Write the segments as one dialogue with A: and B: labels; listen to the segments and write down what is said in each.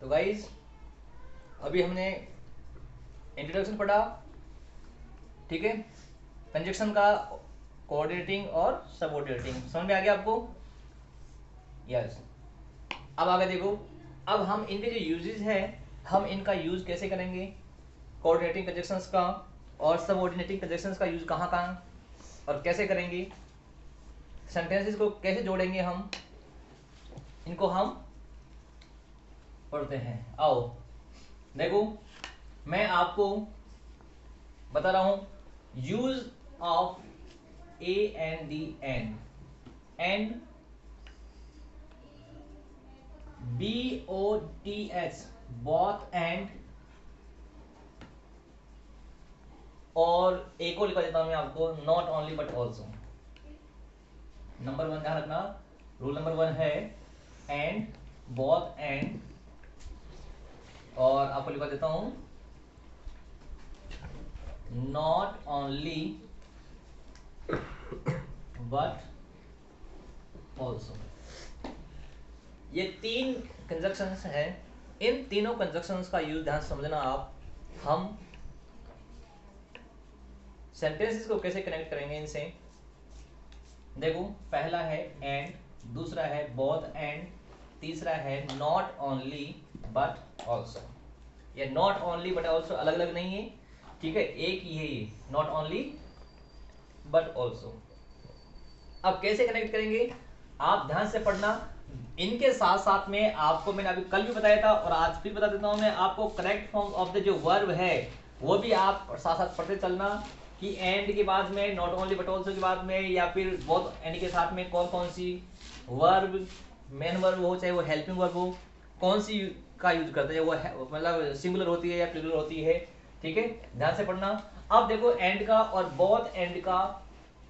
A: तो गाइज अभी हमने इंट्रोडक्शन पढ़ा, ठीक है। कंजक्शन का कोऑर्डिनेटिंग और सबऑर्डिनेटिंग समझ में आ गया आपको? यस। अब आगे देखो, अब हम इनके जो यूजेस है हम इनका यूज कैसे करेंगे, कोऑर्डिनेटिंग कंजक्शंस का और सबऑर्डिनेटिंग कंजक्शंस का यूज कहाँ कहाँ और कैसे करेंगे, सेंटेंसेस को कैसे जोड़ेंगे हम, इनको हम पढ़ते हैं। आओ देखो, मैं आपको बता रहा हूं use of A and the and BOTH both and, और एक और लिखा देता हूं मैं आपको, not only but also. Number 1 ध्यान रखना, रूल नंबर 1 है एंड, बोथ एंड, और आपको लिखा देता हूं नॉट ओनली बट ऑल्सो। ये 3 कंजक्शंस हैं। इन तीनों कंजक्शंस का यूज ध्यान समझना आप। हम सेंटेंसेस को कैसे कनेक्ट करेंगे इनसे, देखो पहला है एंड, दूसरा है बोथ एंड, तीसरा है नॉट ओनली बट ऑल्सो। ये नॉट ओनली बट ऑल्सो अलग अलग नहीं है, ठीक है, एक ही है ये, नॉट ओनली बट ऑल्सो। अब कैसे कनेक्ट करेंगे आप ध्यान से पढ़ना। इनके साथ साथ में आपको मैंने अभी कल भी बताया था और आज फिर बता देता हूं मैं आपको, करेक्ट फॉर्म ऑफ द जो वर्ब है वो भी आप साथ साथ पढ़ते चलना कि एंड के बाद में, नॉट ओनली बट ऑल्सो के बाद में, या फिर बोथ एंड के साथ में कौन कौन सी वर्ब, मेन वर्ब हो चाहे वो हेल्पिंग वर्ब हो, कौन सी का यूज करते हैं, वो मतलब सिंगुलर होती है या प्लूरल होती है, ठीक है, ध्यान से पढ़ना। अब देखो एंड का और बोथ एंड का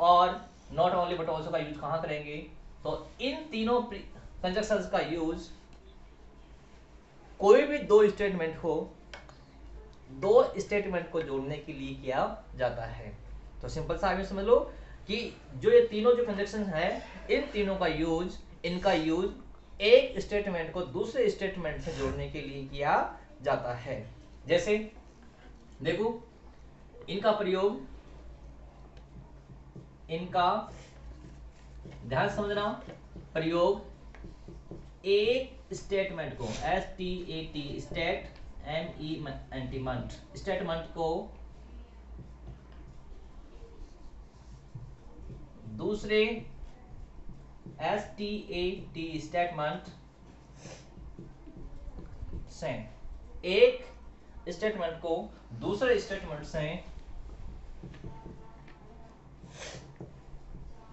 A: और नॉट ओनली बट ऑल्सो का यूज कहां करेंगे, तो इन तीनों कंजक्शंस का यूज कोई भी दो स्टेटमेंट हो, दो स्टेटमेंट को जोड़ने के लिए किया जाता है। तो सिंपल सा आगे समझ लो कि जो ये तीनों जो कंजक्शन है, इन तीनों का यूज, इनका यूज एक स्टेटमेंट को दूसरे स्टेटमेंट से जोड़ने के लिए किया जाता है। जैसे देखो, इनका प्रयोग, इनका ध्यान समझना, प्रयोग एक स्टेटमेंट को, STAT स्टेट, MENT स्टेटमेंट को दूसरे STAT स्टेटमेंट से, एक स्टेटमेंट को दूसरे स्टेटमेंट से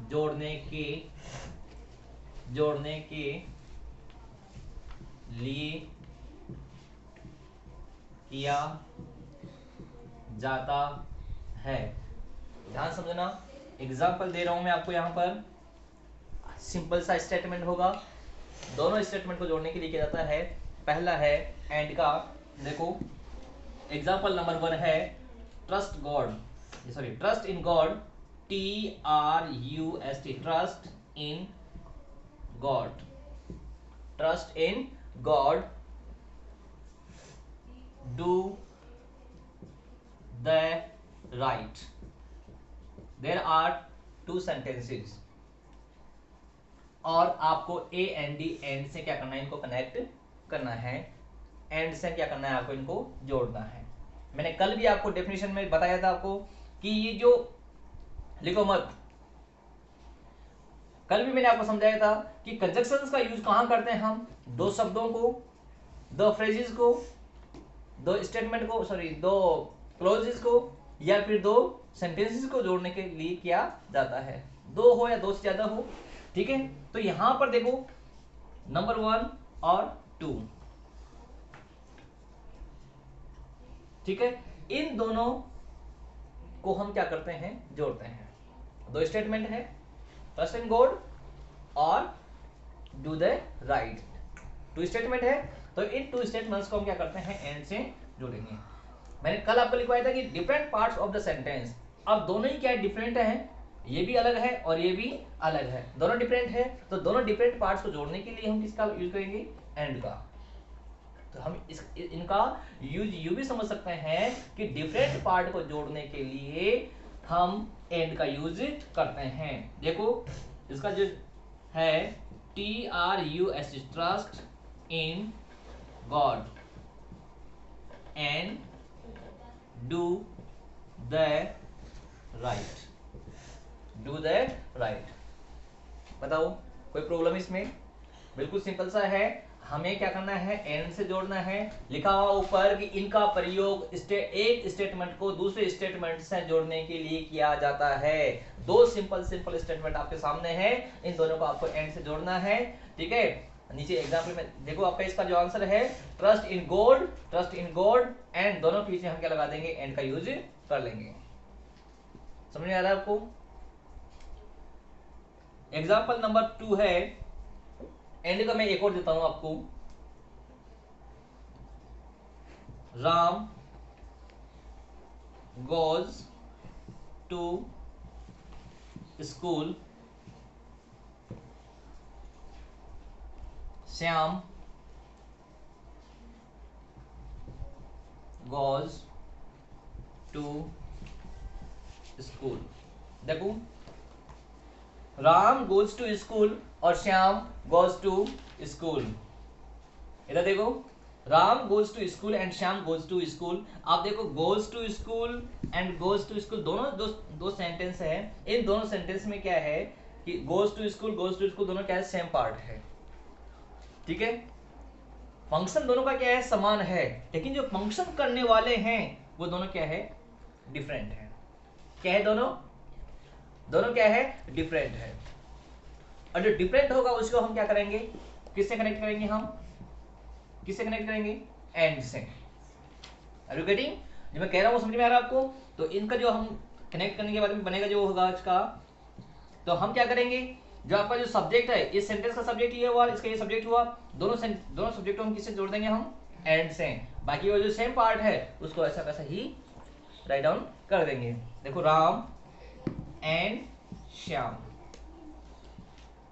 A: जोड़ने के लिए किया जाता है। ध्यान समझना, एग्जाम्पल दे रहा हूं मैं आपको यहां पर। सिंपल सा स्टेटमेंट होगा, दोनों स्टेटमेंट को जोड़ने के लिए किया जाता है। पहला है एंड का, देखो एग्जाम्पल नंबर 1 है trust God, sorry trust in God, TRUST, trust in God, trust in God, do the right। There are 2 sentences और आपको ए एंड डी, एंड से क्या करना है, इनको कनेक्ट करना है, एंड से क्या करना है, आपको इनको जोड़ना है। मैंने कल भी आपको डेफिनेशन में बताया था आपको कि ये जो, लिखो मत, कल भी मैंने आपको समझाया था कि कंजक्शंस का यूज कहां करते हैं हम, दो शब्दों को, दो फ्रेजेस को, दो स्टेटमेंट को, सॉरी दो क्लोजेस को, या फिर दो सेंटेंसेस को जोड़ने के लिए किया जाता है, दो हो या दो से ज्यादा हो, ठीक है। तो यहां पर देखो नंबर 1 और 2, ठीक है, इन दोनों को हम क्या करते हैं, जोड़ते हैं। दो स्टेटमेंट है, ट्रस्ट इन गॉड और डू द राइट, 2 स्टेटमेंट है, तो इन 2 स्टेटमेंट्स को हम क्या करते हैं, एंड से जोड़ेंगे। मैंने कल आपको लिखवाया था कि different parts of the sentence, अब दोनों ही क्या है, डिफरेंट है, ये भी अलग है और ये भी अलग है, दोनों डिफरेंट है, तो दोनों डिफरेंट पार्ट्स को जोड़ने के लिए हम किसका यूज करेंगे, एंड का। तो हम इनका यूज यूं भी समझ सकते हैं कि डिफरेंट पार्ट को जोड़ने के लिए हम एंड का यूज करते हैं। देखो इसका जो है TRUST, trust in God and do the right, do the right. बताओ कोई प्रॉब्लम इसमें? बिल्कुल सिंपल सा है। हमें क्या करना है, एंड से जोड़ना है। लिखा हुआ ऊपर कि इनका प्रयोग एक स्टेटमेंट को दूसरे स्टेटमेंट से जोड़ने के लिए किया जाता है। दो सिंपल स्टेटमेंट आपके सामने है, इन दोनों को आपको एंड से जोड़ना है। ठीक है, नीचे एग्जाम्पल में देखो आपका इसका जो आंसर है trust in God, trust in God and दोनों के पीछे हम क्या लगा देंगे, एंड का यूज कर लेंगे। समझ में आ रहा है आपको? एग्जाम्पल नंबर 2 है, एंड का मैं एक और देता हूं आपको। Ram goes to school, Shyam goes to school. देखो राम गोज टू स्कूल और श्याम गोज टू स्कूल। इधर देखो Ram goes to school and Shyam goes to school. आप देखो goes to school and goes to school दोनों दो सेंटेंस है। इन दोनों सेंटेंस में क्या है कि गोज टू स्कूल दोनों क्या है, सेम पार्ट है। ठीक है, फंक्शन दोनों का क्या है, समान है, लेकिन जो फंक्शन करने वाले हैं वो दोनों क्या है, डिफरेंट है। क्या है, दोनों क्या है, डिफरेंट है। और जो डिफरेंट होगा उसको हम क्या करेंगे, किससे कनेक्ट करेंगे, हम किससे कनेक्ट करेंगे, एंड से। Are you getting? जो मैं कह रहा हूं समझ में आ रहा है आपको? तो इनका जो हम कनेक्ट करने के बाद में बनेगा जो होगा इसका, तो हम क्या करेंगे, जो आपका जो सब्जेक्ट है, इस सेंटेंस का सब्जेक्ट ये हुआ, इसका ये सब्जेक्ट हुआ, दोनों सब्जेक्ट को हम किससे जोड़ देंगे, हम एंड से। बाकी वो जो सेम पार्ट है उसको ऐसा वैसा ही राइट डाउन कर देंगे। देखो Ram and Shyam,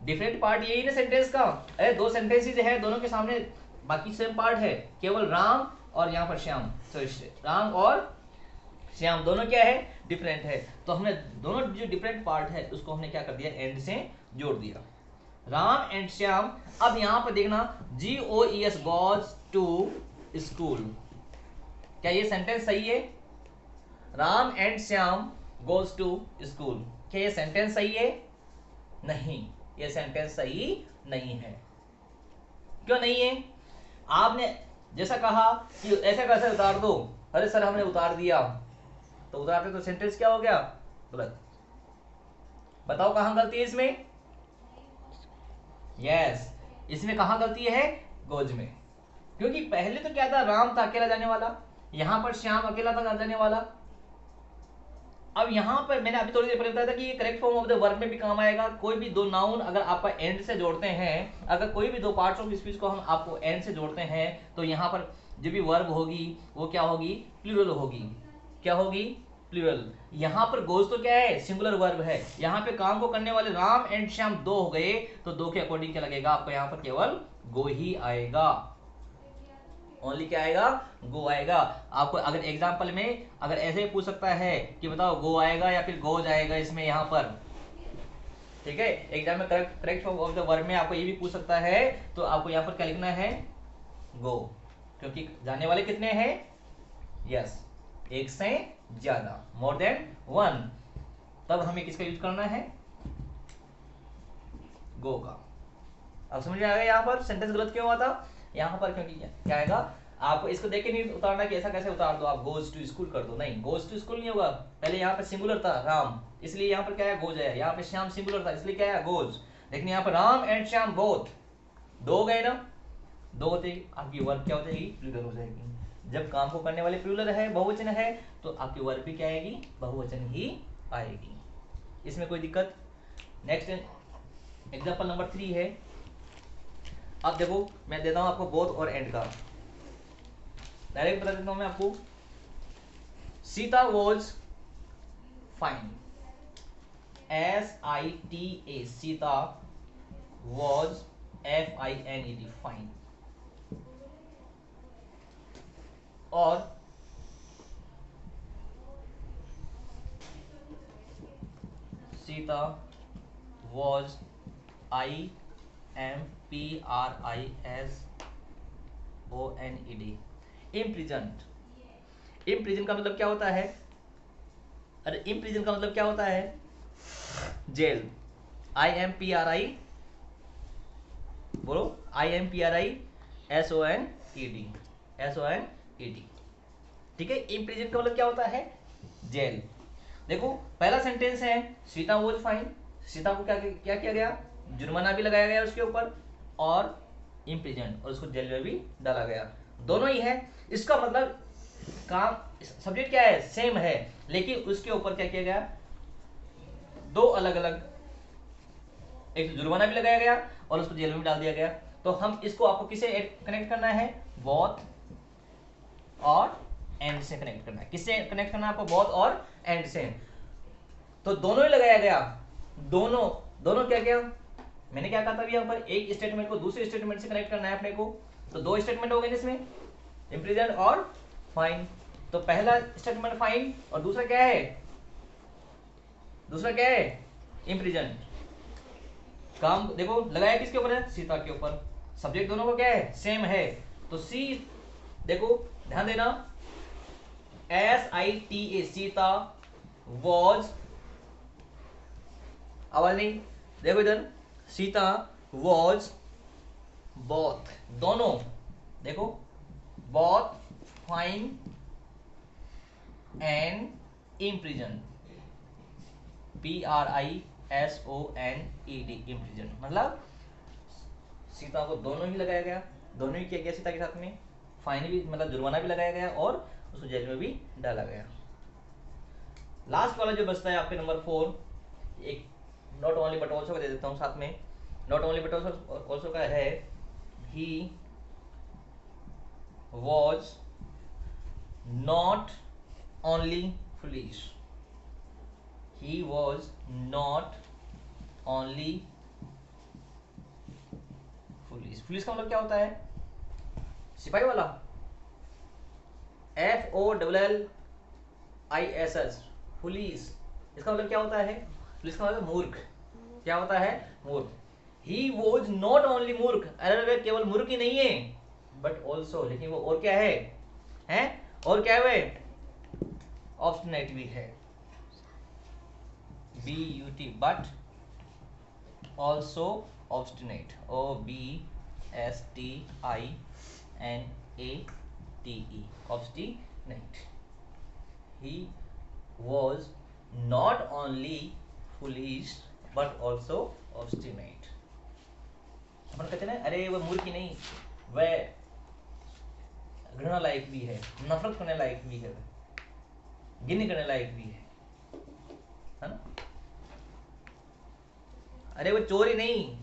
A: different part यही ना सेंटेंस का। अरे दो सेंटेंसेस है, दोनों के सामने बाकी सेम पार्ट है, केवल राम और यहाँ पर श्याम। तो राम और श्याम दोनों क्या है, डिफरेंट है। तो हमने दोनों जो डिफरेंट पार्ट है उसको हमने क्या कर दिया, एंड से जोड़ दिया। राम एंड श्याम। अब यहां पर देखना GOES गोज टू स्कूल, क्या ये सेंटेंस सही है? Ram and Shyam goes to school, क्या ये सेंटेंस सही है? नहीं, ये सेंटेंस सही नहीं है। क्यों नहीं है? आपने जैसा कहा कि ऐसे कैसे उतार दो, अरे सर हमने उतार दिया, तो उतारते तो सेंटेंस क्या हो गया, गलत। बताओ कहां गलती है इसमें? यस, इसमें कहां गलती है, गोज में। क्योंकि पहले तो क्या था, राम था अकेला जाने वाला, यहां पर श्याम अकेला था जाने वाला। अब यहां पर मैंने अभी थोड़ी देर पहले बताया था कि ये correct form of the verb में भी काम आएगा। कोई भी दो नाउन अगर आपका एंड से जोड़ते हैं, अगर कोई भी दो पार्ट्स ऑफ स्पीच को हम आपको एंड से जोड़ते हैं, तो यहाँ पर जो भी वर्ब होगी वो क्या होगी, प्लूरल होगी। क्या होगी, प्लूरल। यहाँ पर गोज तो क्या है, सिंगुलर वर्ब है। यहाँ पे काम को करने वाले राम एंड श्याम दो हो गए, तो दो के अकॉर्डिंग क्या लगेगा आपको, यहाँ पर केवल गो ही आएगा। ओनली क्या आएगा, गो आएगा। आपको अगर एग्जांपल में अगर ऐसे पूछ सकता है कि बताओ गो आएगा या फिर गो जाएगा इसमें, यहाँ पर ठीक है, एग्जाम में correct form of the verb में आपको ये भी पूछ सकता है, तो आपको यहाँ पर क्या लिखना है, गो। क्योंकि जाने वाले कितने हैं, यस, एक से ज्यादा, मोर देन वन। तब हमें किसका यूज करना है, गो का। अब समझ में आ गया यहाँ पर सेंटेंस गलत क्यों हुआ था, यहाँ पर क्योंकि क्या आएगा, आपको इसको देख के नहीं उतारना कि ऐसा कैसे उतार दो आप गोज टू स्कूल कर दो, नहीं, गोज टू स्कूल नहीं होगा। पहले यहाँ पे सिंगुलर था राम, इसलिए यहाँ पर क्या है, गोज है। यहाँ पे श्याम सिंगुलर था, इसलिए क्या है, गोज। लेकिन यहाँ पर राम एंड श्याम बोथ, दो गए ना, दो होते आपकी वर्ब क्या हो जाएगी, प्लूरल हो जाएगी। जब काम को करने वाले प्लूरल है, बहुवचन है, तो आपकी वर्ब भी क्या आएगी, बहुवचन ही आएगी। इसमें कोई दिक्कत? नेक्स्ट एग्जाम्पल नंबर 3 है। अब देखो मैं देता हूं आपको बोथ और एंड का, डायरेक्ट बता देता हूं मैं आपको। Sita was fine, SITA, Sita was FINET, fine. और Sita was imprisoned imprisoned। Imprison का मतलब क्या होता है? अरे इम्प्रिजन का मतलब क्या होता है? जेल। IMPRI, बोलो IMPRISONED SONED। ठीक है, इम्प्रिजन का मतलब क्या होता है? जेल। देखो पहला सेंटेंस है सीता वॉज फाइन, सीता को क्या क्या किया गया? जुर्माना भी लगाया गया उसके ऊपर और इम्प्रिजन, और उसको जेल में भी डाला गया। दोनों ही है। इसका मतलब काम सब्जेक्ट क्या है? सेम है, लेकिन उसके ऊपर क्या किया गया? दो अलग अलग, एक तो जुर्माना भी लगाया गया और उसको जेल में भी डाल दिया गया। तो हम इसको आपको किसे कनेक्ट करना है? बोथ और एंड से कनेक्ट करना है। किससे कनेक्ट करना है आपको? बोथ और एंड से। तो दोनों ही लगाया गया। दोनों दोनों क्या क्या? मैंने क्या कहा था अभी यहाँ पर? एक स्टेटमेंट को दूसरे स्टेटमेंट से कनेक्ट करना है अपने को। तो दो स्टेटमेंट हो गए इसमें, इम्प्रिजन और फाइन। तो पहला स्टेटमेंट फाइन और दूसरा क्या है? दूसरा क्या है? इम्प्रिजन। काम देखो लगाया किसके ऊपर है? सीता के ऊपर। सब्जेक्ट दोनों को क्या है? सेम है। तो सी, देखो ध्यान देना, SITA सीता वॉज, आवाज नहीं, देखो इधर, सीता वॉज बोथ, दोनों, देखो both fine and imprison, PRISONED imprison. मतलब सीता को दोनों ही लगाया गया, दोनों ही किया गया सीता के साथ में। फाइन भी मतलब जुर्माना भी लगाया गया और उसको जेल में भी डाला गया। लास्ट वाला जो बचता है आपके नंबर 4, एक नॉट ओनली बट ऑल्सो का दे देता हूं साथ में। नॉट ओनली बट ऑल्सो का है, he was not only foolish, he was not only foolish. Foolish का मतलब क्या होता है? सिपाही वाला, FOLLISH, पुलिस। इसका मतलब क्या होता है? पुलिस का मतलब मूर्ख। क्या होता है? मूर्ख। ही वॉज नॉट ओनली मूर्ख, अरे वे केवल मूर्ख ही नहीं है, बट ऑल्सो, लेकिन वो और क्या है? हैं? और क्या है वे? ऑब्स्टिनेट भी है, BUT, but also obstinate, OBSTINATE, obstinate. He was not only foolish but also obstinate। अपन कहते हैं ना, अरे वह मूर्ख ही नहीं, वह घृणा लायक भी है, नफरत करने लायक भी है, गिनी करने लायक भी है ना? अरे वो चोर ही नहीं,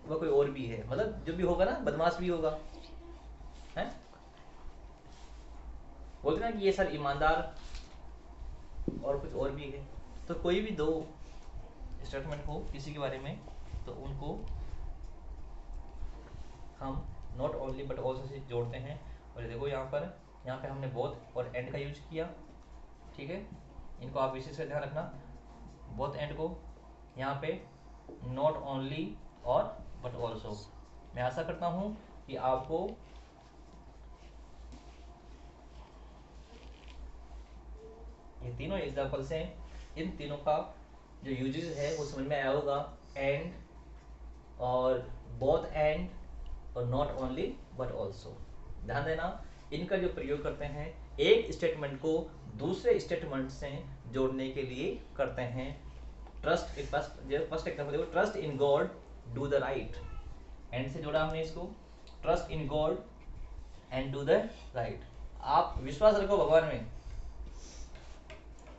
A: वह कोई और भी है, मतलब जो भी होगा ना, बदमाश भी होगा, है? बोलते ना कि ये सर ईमानदार और कुछ और भी है। तो कोई भी दो स्टेटमेंट हो किसी के बारे में, तो उनको हम not only but also say जोड़ते हैं। और ये देखो यहाँ पे हमने बोथ और एंड का यूज किया। ठीक है, इनको आप विशेष ध्यान रखना। बोथ एंड को यहाँ पे नॉट ओनली और बट ऑल्सो। मैं आशा करता हूँ कि आपको ये तीनों एग्जाम्पल्स हैं, इन तीनों का जो यूजेस है वो समझ में आया होगा। एंड और बोथ एंड और नॉट ओनली बट ऑल्सो। ध्यान देना, इनका जो प्रयोग करते हैं एक स्टेटमेंट को दूसरे स्टेटमेंट से जोड़ने के लिए करते हैं। ट्रस्ट, फर्स्ट एग्जाम्पल देखो, trust in God do the right. And से जोड़ा हमने इसको, trust in God and do the right. आप विश्वास रखो भगवान में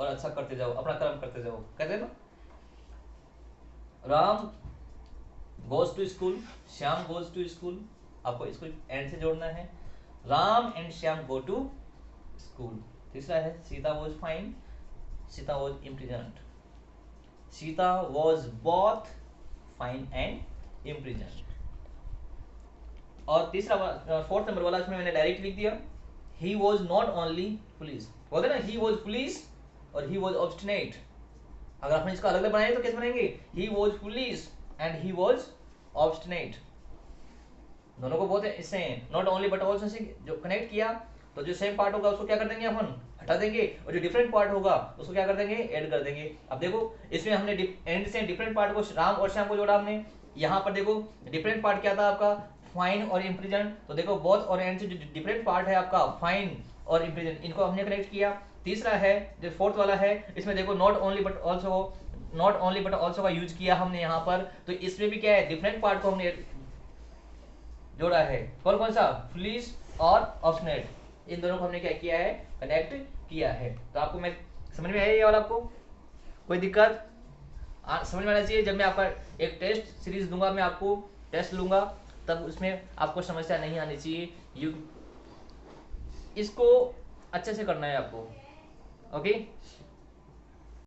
A: और अच्छा करते जाओ, अपना कर्म करते जाओ। कहते हैं ना, Ram goes to school, Shyam goes to school. आपको इसको एंड से जोड़ना है, Ram and Shyam go to school. तीसरा है Sita was fine, Sita was imprisoned, Sita was both fine and imprisoned. और तीसरा फोर्थ नंबर वाला इसमें मैंने डायरेक्ट लिख दिया, he was not only police, बोलते ना ही वॉज पुलिस और ही वॉज ऑब्स्टिनेट। अगर आपने इसको अलग अलग बनाए तो कैसे बनाएंगे, he was police and he was obstinate, दोनों को बोलते हैं इससे not only but also say जो कनेक्ट किया, तो जो सेम पार्ट होगा उसको क्या कर देंगे अपन हटा देंगे, और जो डिफरेंट पार्ट होगा उसको क्या कर देंगे ऐड कर देंगे। अब देखो इसमें हमने एंड से डिफरेंट पार्ट को राम और श्याम को जोड़ा हमने, यहाँ पर देखो डिफरेंट पार्ट क्या था आपका फाइन और इम्प्रिजन, तो देखो बोथ और एंड से जो डिफरेंट पार्ट है आपका फाइन और इम्प्रिजन, इनको हमने कनेक्ट किया। तीसरा है जो फोर्थ वाला है, इसमें देखो नॉट ओनली बट ऑल्सो का यूज किया हमने यहाँ पर, तो इसमें भी क्या है डिफरेंट पार्ट को हमने जोड़ा है, कौन कौन सा पुलिस और ऑब्स्टिनेट, इन दोनों को हमने क्या किया है कनेक्ट किया है। तो आपको मैं समझ में आया ये वाला, आपको कोई दिक्कत समझ में आना चाहिए। जब मैं आपका एक टेस्ट सीरीज दूंगा, मैं आपको टेस्ट लूंगा, तब उसमें आपको समस्या नहीं आनी चाहिए, इसको अच्छे से करना है आपको, ओके।